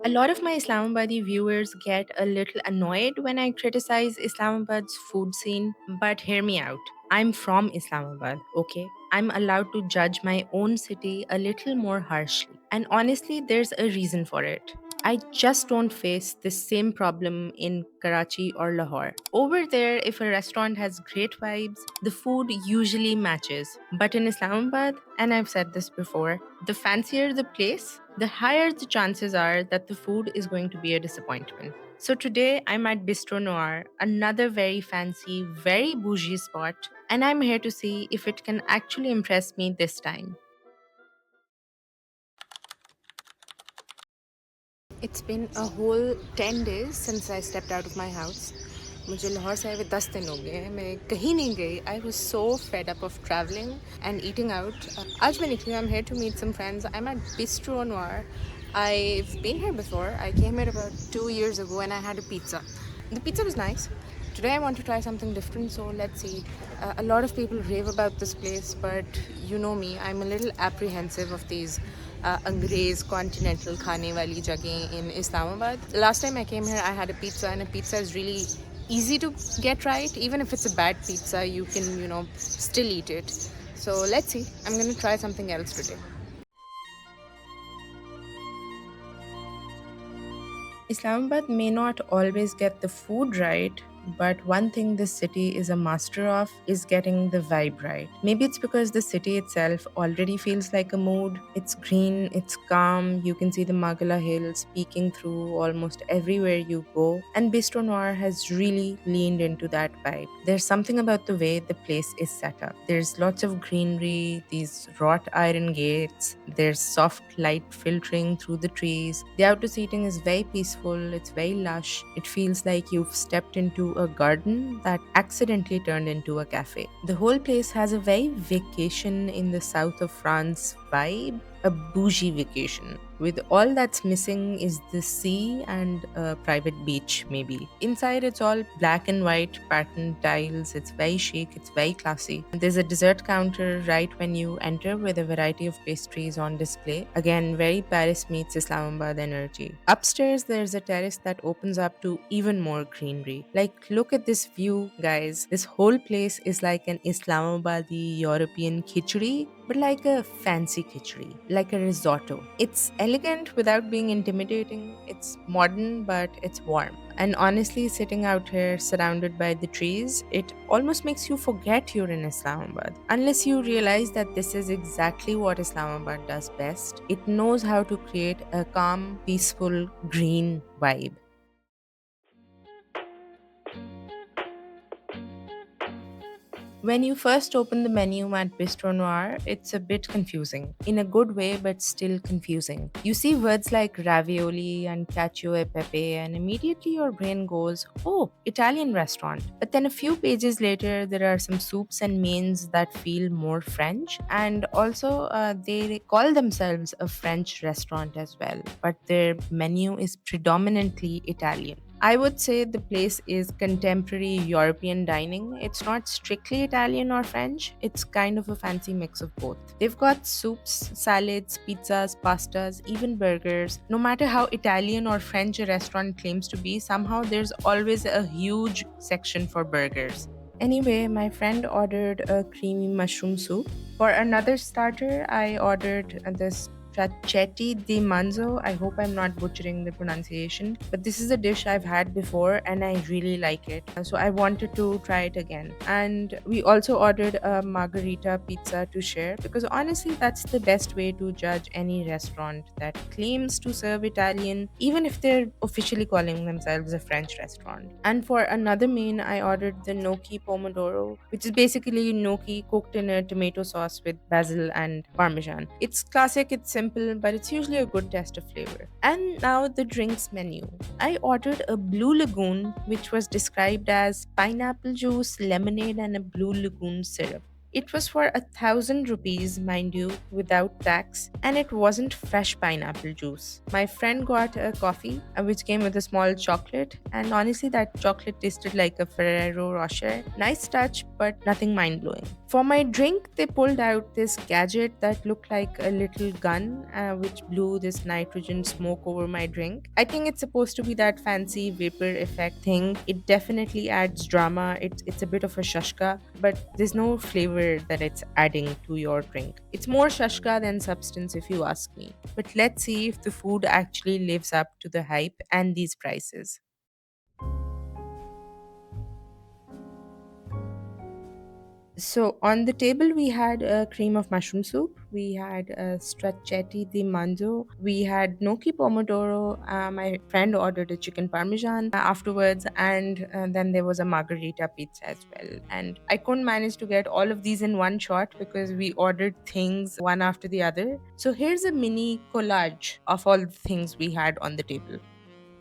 A lot of my Islamabadi viewers get a little annoyed when I criticize Islamabad's food scene, but hear me out. I'm from Islamabad, okay? I'm allowed to judge my own city a little more harshly. And honestly, there's a reason for it. I just don't face the same problem in Karachi or Lahore. Over there, if a restaurant has great vibes, the food usually matches. But in Islamabad, and I've said this before, the fancier the place, the higher the chances are that the food is going to be a disappointment. So today I'm at Bistro Noir, another very fancy, very bougie spot, and I'm here to see if it can actually impress me this time. It's been a whole 10 days since I stepped out of my house. मुझे लाहौर से आए हुए 10 दिन हो गए हैं मैं कहीं नहीं गई I was so fed up of travelling and eating out आज मैं निकली I am here to meet some friends I am at bistro नोir I've been here before. I came here about 2 years ago and I had a pizza. The pizza was nice. Today I want to try something different, so let's see. A lot of people rave about this place, but you know me, I'm a little apprehensive of these Angrez continental khane wali jagah in Islamabad. Last time I came here, I had a pizza, and a pizza is really easy to get right. Even if it's a bad pizza, you can, still eat it. So let's see. I'm gonna try something else today. Islamabad may not always get the food right, but one thing this city is a master of is getting the vibe right. Maybe it's because the city itself already feels like a mood. It's green, it's calm, you can see the Magala Hills peeking through almost everywhere you go, and Bistro Noir has really leaned into that vibe. There's something about the way the place is set up. There's lots of greenery, these wrought iron gates, there's soft light filtering through the trees. The outdoor seating is very peaceful, it's very lush. It feels like you've stepped into a garden that accidentally turned into a cafe. The whole place has a very vacation in the south of France vibe, a bougie vacation. With all that's missing is the sea and a private beach, maybe. Inside, it's all black and white patterned tiles. It's very chic, it's very classy. There's a dessert counter right when you enter with a variety of pastries on display. Again, very Paris meets Islamabad energy. Upstairs, there's a terrace that opens up to even more greenery. Like, look at this view, guys. This whole place is like an Islamabadi European khichdi, but like a fancy khichdi, like a risotto. It's elegant without being intimidating. It's modern, but it's warm. And honestly, sitting out here surrounded by the trees, it almost makes you forget you're in Islamabad. Unless you realize that this is exactly what Islamabad does best. It knows how to create a calm, peaceful, green vibe. When you first open the menu at Bistro Noir, it's a bit confusing. In a good way, but still confusing. You see words like ravioli and cacio e pepe, and immediately your brain goes, oh, Italian restaurant. But then a few pages later, there are some soups and mains that feel more French. And also, they call themselves a French restaurant as well. But their menu is predominantly Italian. I would say the place is contemporary European dining. It's not strictly Italian or French, it's kind of a fancy mix of both. They've got soups, salads, pizzas, pastas, even burgers. No matter how Italian or French a restaurant claims to be, somehow there's always a huge section for burgers. Anyway, my friend ordered a creamy mushroom soup. For another starter, I ordered this Tracchetti di manzo. I hope I'm not butchering the pronunciation, but this is a dish I've had before and I really like it. So I wanted to try it again. And we also ordered a margarita pizza to share because honestly, that's the best way to judge any restaurant that claims to serve Italian, even if they're officially calling themselves a French restaurant. And for another main, I ordered the gnocchi pomodoro, which is basically gnocchi cooked in a tomato sauce with basil and parmesan. It's classic, it's simple, but it's usually a good test of flavor. And now the drinks menu. I ordered a Blue Lagoon, which was described as pineapple juice, lemonade, and a Blue Lagoon syrup. It was for 1,000 rupees, mind you, without tax, and it wasn't fresh pineapple juice. My friend got a coffee, which came with a small chocolate, and honestly, that chocolate tasted like a Ferrero Rocher. Nice touch, but nothing mind blowing. For my drink, they pulled out this gadget that looked like a little gun, which blew this nitrogen smoke over my drink. I think it's supposed to be that fancy vapor effect thing. It definitely adds drama. It's a bit of a shushka, but there's no flavor that it's adding to your drink. It's more shushka than substance, if you ask me. But let's see if the food actually lives up to the hype and these prices. So on the table we had a cream of mushroom soup, we had a stracciatella di manzo, we had gnocchi pomodoro. My friend ordered a chicken parmesan afterwards, and then there was a margarita pizza as well. And I couldn't manage to get all of these in one shot because we ordered things one after the other. So here's a mini collage of all the things we had on the table.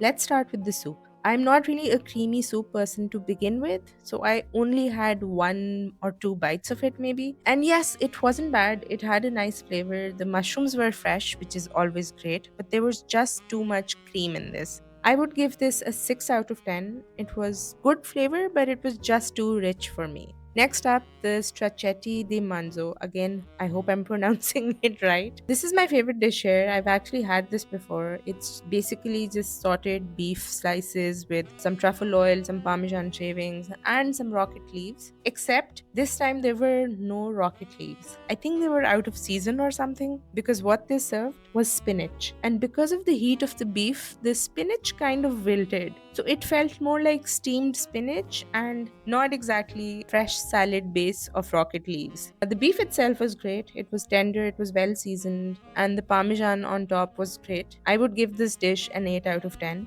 Let's start with the soup. I'm not really a creamy soup person to begin with, so I only had one or two bites of it maybe. And yes, it wasn't bad. It had a nice flavor. The mushrooms were fresh, which is always great, but there was just too much cream in this. I would give this a 6 out of 10. It was good flavor, but it was just too rich for me. Next up, the stracciatella di manzo. Again, I hope I'm pronouncing it right. This is my favorite dish here. I've actually had this before. It's basically just sauteed beef slices with some truffle oil, some parmesan shavings, and some rocket leaves. Except this time there were no rocket leaves. I think they were out of season or something because what they served was spinach. And because of the heat of the beef, the spinach kind of wilted. So it felt more like steamed spinach and not exactly fresh salad base of rocket leaves. The beef itself was great. It was tender, it was well seasoned, and the parmesan on top was great. I would give this dish an 8 out of 10.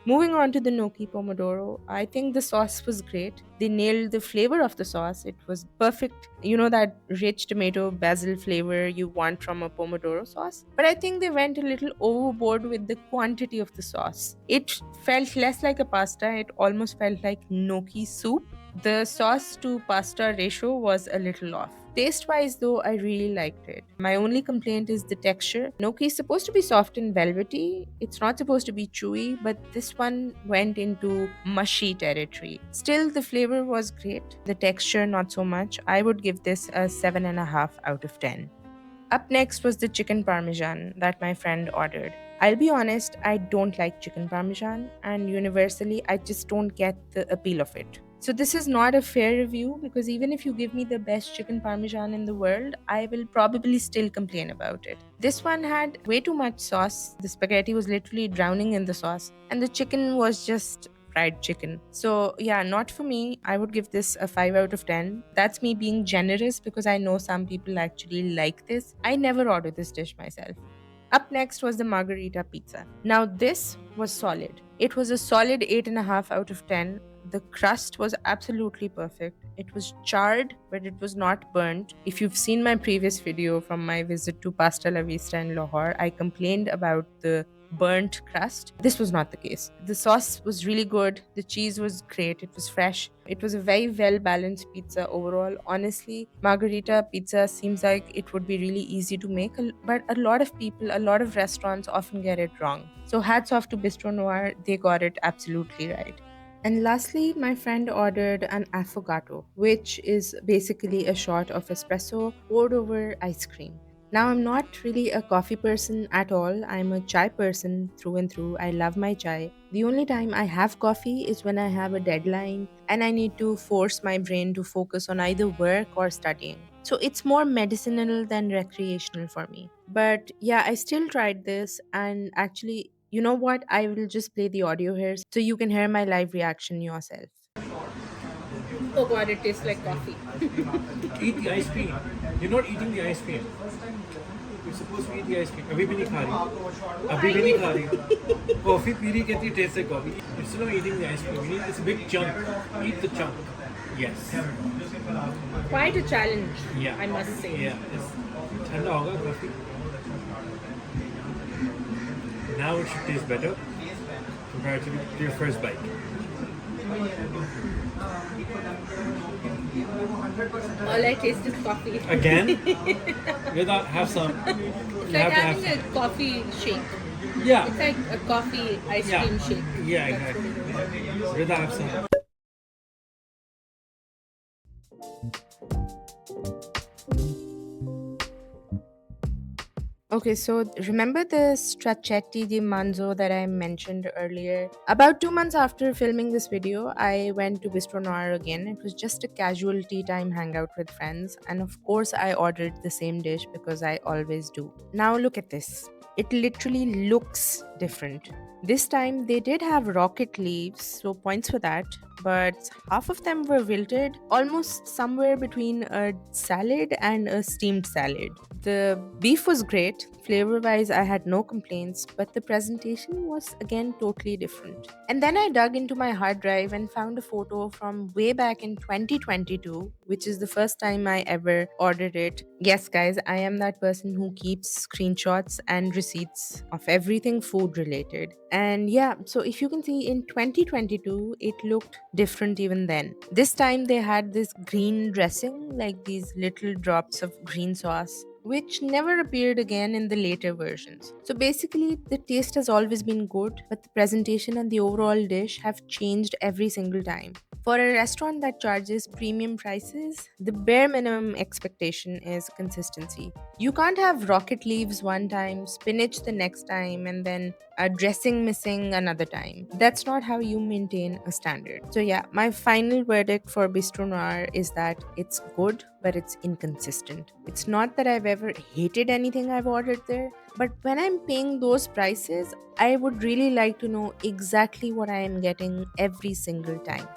Moving on to the gnocchi pomodoro, I think the sauce was great. They nailed the flavor of the sauce. It was perfect. You know that rich tomato basil flavor you want from a pomodoro sauce? But I think they went a little overboard with the quantity of the sauce. It felt less like a pasta, it almost felt like gnocchi soup. The sauce to pasta ratio was a little off. Taste wise, though, I really liked it. My only complaint is the texture. Gnocchi is supposed to be soft and velvety, it's not supposed to be chewy, but this one went into mushy territory. Still, the flavor was great, the texture, not so much. I would give this a 7.5 out of 10. Up next was the chicken parmesan that my friend ordered. I'll be honest, I don't like chicken parmesan, and universally, I just don't get the appeal of it. So, this is not a fair review because even if you give me the best chicken parmesan in the world, I will probably still complain about it. This one had way too much sauce. The spaghetti was literally drowning in the sauce, and the chicken was just fried chicken. So, yeah, not for me. I would give this a 5 out of 10. That's me being generous because I know some people actually like this. I never order this dish myself. Up next was the margarita pizza. Now, this was solid. It was a solid 8.5 out of 10. The crust was absolutely perfect. It was charred, but it was not burnt. If you've seen my previous video from my visit to Pasta La Vista in Lahore, I complained about the burnt crust. This was not the case. The sauce was really good. The cheese was great. It was fresh. It was a very well balanced pizza overall. Honestly, margarita pizza seems like it would be really easy to make, but a lot of people, a lot of restaurants often get it wrong. So, hats off to Bistro Noir. They got it absolutely right. And lastly, my friend ordered an affogato, which is basically a shot of espresso poured over ice cream. Now, I'm not really a coffee person at all. I'm a chai person through and through. I love my chai. The only time I have coffee is when I have a deadline and I need to force my brain to focus on either work or studying. So it's more medicinal than recreational for me. But yeah, I still tried this, and actually, you know what? I will just play the audio here so you can hear my live reaction yourself. Oh god, it tastes like coffee. Eat the ice cream. You're not eating the ice cream. You're supposed to eat the ice cream. अभी भी नहीं खा रही. अभी भी नहीं खा रही. Coffee पी रही कहती है taste like coffee. Instead of eating the ice cream, you need this big chunk. Eat the chunk. Yes. Quite a challenge, Yeah. I must say. Yeah. It's ठंडा होगा coffee. Now it should taste better comparatively to your first bite. All I taste is coffee. Again? Rida, have some. It's You like have to have having some. a coffee shake. Yeah. It's like a coffee ice Yeah. cream shake. Yeah, That's what exactly. it is. Rida, have some. Okay, so remember the straccetti di manzo that I mentioned earlier? About 2 months after filming this video, I went to Bistro Noir again. It was just a casual tea time hangout with friends, and of course, I ordered the same dish because I always do. Now, look at this. It literally looks different. This time they did have rocket leaves, so points for that, but half of them were wilted, almost somewhere between a salad and a steamed salad. The beef was great. Flavor wise, I had no complaints, but the presentation was again totally different. And then I dug into my hard drive and found a photo from way back in 2022, which is the first time I ever ordered it. Yes, guys, I am that person who keeps screenshots and receipts of everything food related. And yeah, so if you can see in 2022, it looked different even then. This time they had this green dressing, like these little drops of green sauce, which never appeared again in the later versions. So basically, the taste has always been good, but the presentation and the overall dish have changed every single time. For a restaurant that charges premium prices, the bare minimum expectation is consistency. You can't have rocket leaves one time, spinach the next time, and then a dressing missing another time. That's not how you maintain a standard. So, yeah, my final verdict for Bistro Noir is that it's good, but it's inconsistent. It's not that I've ever hated anything I've ordered there, but when I'm paying those prices, I would really like to know exactly what I am getting every single time.